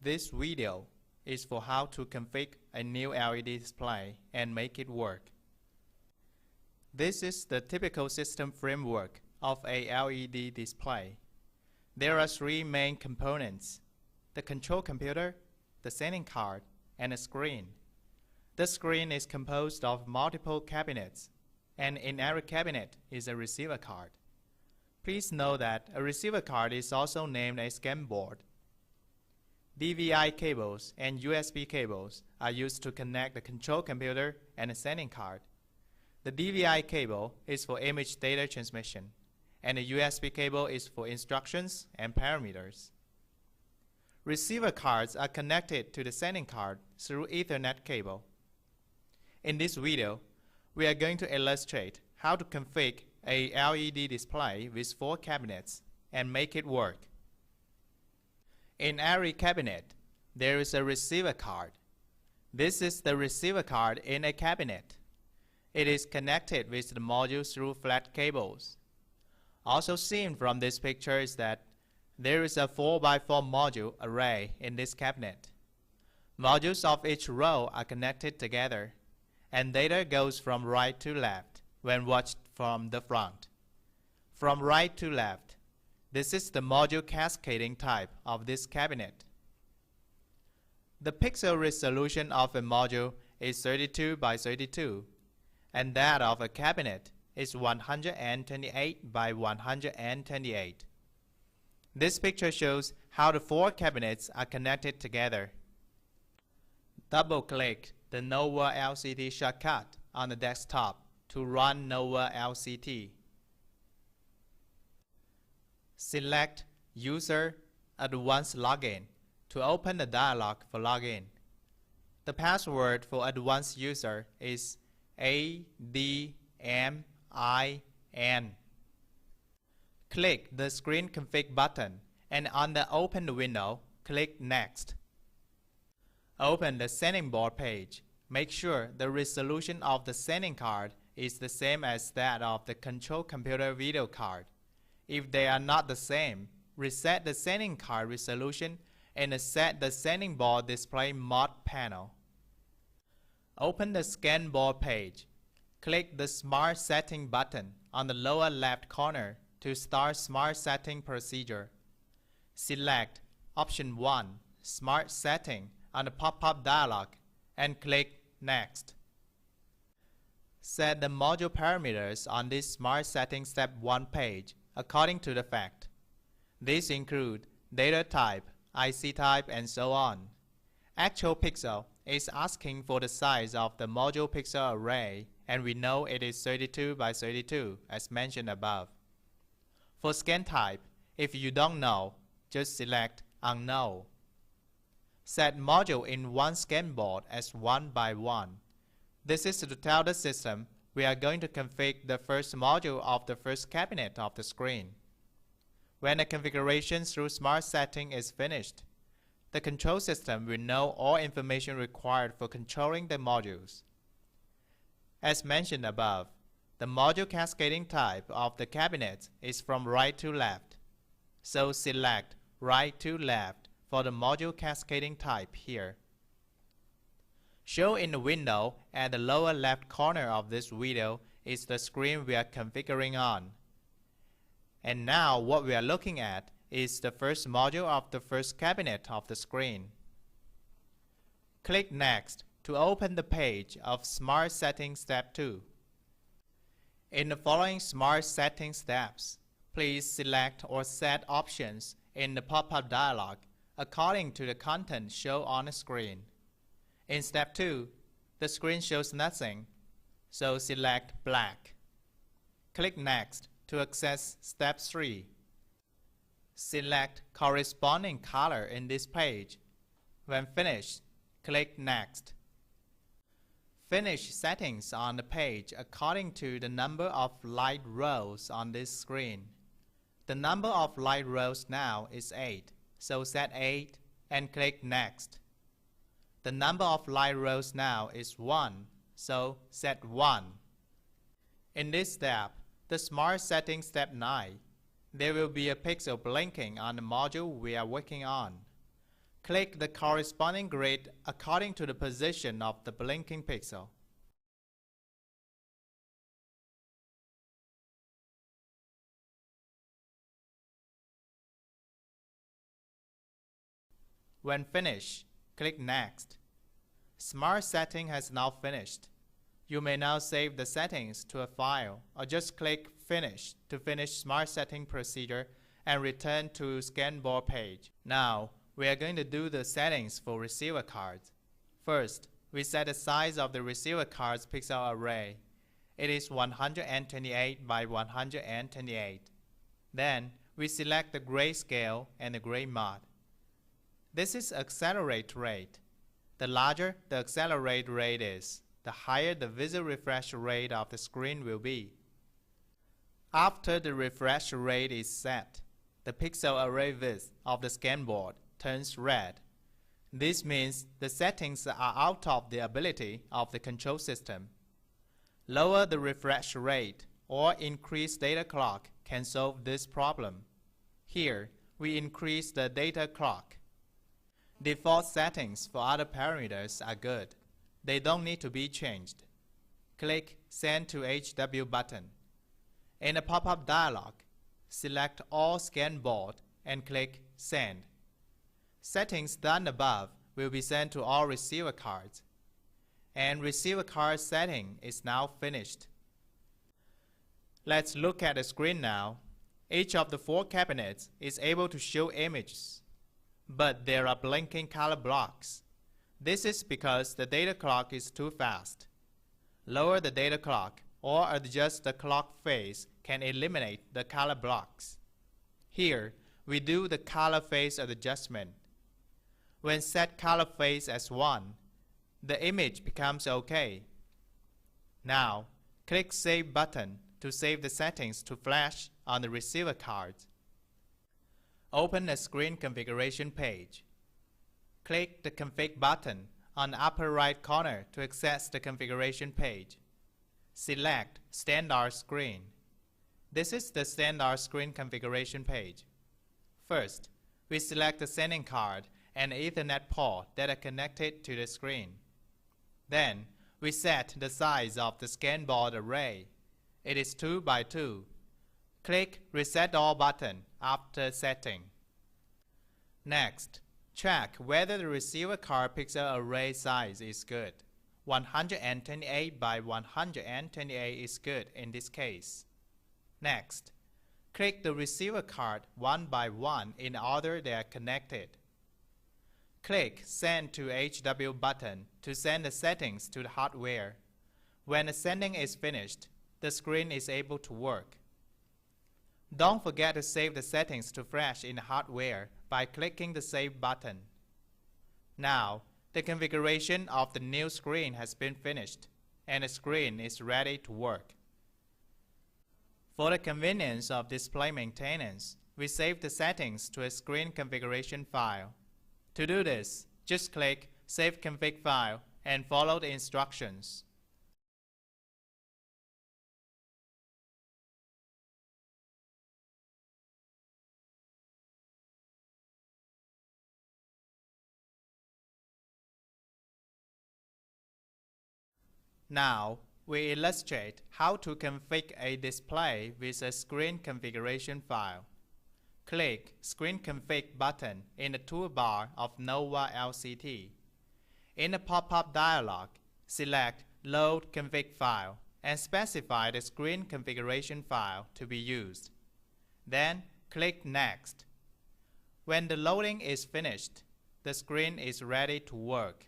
This video is for how to configure a new LED display and make it work. This is the typical system framework of a LED display. There are three main components: the control computer, the setting card, and a screen. The screen is composed of multiple cabinets, and in every cabinet is a receiver card. Please note that a receiver card is also named a SCAN board. DVI cables and USB cables are used to connect the control computer and the setting card. The DVI cable is for image data transmission, and the USB cable is for instructions and parameters. Receiver cards are connected to the setting card through Ethernet cable. In this video, we are going to illustrate how to configure a LED display with 4 cabinets and make it work. In every cabinet, there is a receiver card. This is the receiver card in a cabinet. It is connected with the module through flat cables. Also seen from this picture is that there is a 4x4 module array in this cabinet. Modules of each row are connected together, and data goes from right to left when watched from the front. From right to left, this is the module cascading type of this cabinet. The pixel resolution of a module is 32 by 32, and that of a cabinet is 128 by 128. This picture shows how the 4 cabinets are connected together. Double-click the Nova LCT shortcut on the desktop to run Nova LCT. Select User Advanced Login to open the dialog for login. The password for advanced user is ADMIN. Click the Screen Config button, and on the Open window, click Next. Open the setting board page. Make sure the resolution of the setting card is the same as that of the control computer video card. If they are not the same, reset the setting card resolution and set the setting board display mode panel. Open the scan board page. Click the Smart Setting button on the lower left corner to start Smart Setting procedure. Select Option 1, Smart Setting on the pop-up dialog and click Next. Set the module parameters on this Smart Setting Step 1 page according to the fact. These include data type, IC type, and so on. Actual pixel is asking for the size of the module pixel array, and we know it is 32 by 32 as mentioned above. For scan type, if you don't know, just select Unknown. Set module in one scan board as 1 by 1. This is to tell the system we are going to configure the first module of the first cabinet of the screen. When the configuration through Smart Setting is finished, the control system will know all information required for controlling the modules. As mentioned above, the module cascading type of the cabinet is from right to left, so select right to left for the module cascading type here. Shown in the window at the lower left corner of this video is the screen we are configuring on. And now what we are looking at is the first module of the first cabinet of the screen. Click Next to open the page of Smart Setting Step 2. In the following Smart Setting steps, please select or set options in the pop-up dialog according to the content shown on the screen. In Step 2, the screen shows nothing, so select Black. Click Next to access Step 3. Select corresponding color in this page. When finished, click Next. Finish settings on the page according to the number of light rows on this screen. The number of light rows now is 8, so set 8 and click Next. The number of light rows now is 1, so set 1. In this step, the Smart Setting Step 9, there will be a pixel blinking on the module we are working on. Click the corresponding grid according to the position of the blinking pixel. When finished, click Next. Smart Setting has now finished. You may now save the settings to a file or just click Finish to finish Smart Setting procedure and return to ScanBoard page. Now, we are going to do the settings for receiver cards. First, we set the size of the receiver card's pixel array. It is 128 by 128. Then, we select the grayscale and the gray mode. This is accelerate rate. The larger the accelerate rate is, the higher the visual refresh rate of the screen will be. After the refresh rate is set, the pixel array width of the ScanBoard turns red. This means the settings are out of the ability of the control system. Lower the refresh rate or increase data clock can solve this problem. Here, we increase the data clock. Default settings for other parameters are good. They don't need to be changed. Click Send to HW button. In the pop-up dialog, select All ScanBoard and click Send. Settings done above will be sent to all receiver cards. And receiver card setting is now finished. Let's look at the screen now. Each of the 4 cabinets is able to show images, but there are blinking color blocks. This is because the data clock is too fast. Lower the data clock or adjust the clock phase can eliminate the color blocks. Here, we do the color phase adjustment. When set color phase as 1, the image becomes OK. Now, click Save button to save the settings to flash on the receiver card. Open a screen configuration page. Click the Config button on the upper right corner to access the configuration page. Select Standard Screen. This is the standard screen configuration page. First, we select the sending card and Ethernet port that are connected to the screen. Then, we set the size of the ScanBoard array. It is 2 by 2. Click Reset All button after setting. Next, check whether the receiver card pixel array size is good. 128 by 128 is good in this case. Next, click the receiver card one by one in order they are connected. Click Send to HW button to send the settings to the hardware. When the sending is finished, the screen is able to work. Don't forget to save the settings to flash in the hardware by clicking the Save button. Now, the configuration of the new screen has been finished, and the screen is ready to work. For the convenience of display maintenance, we save the settings to a screen configuration file. To do this, just click Save Config File and follow the instructions. Now, we illustrate how to configure a display with a screen configuration file. Click Screen Config button in the toolbar of Nova LCT. In the pop-up dialog, select Load Config File and specify the screen configuration file to be used. Then, click Next. When the loading is finished, the screen is ready to work.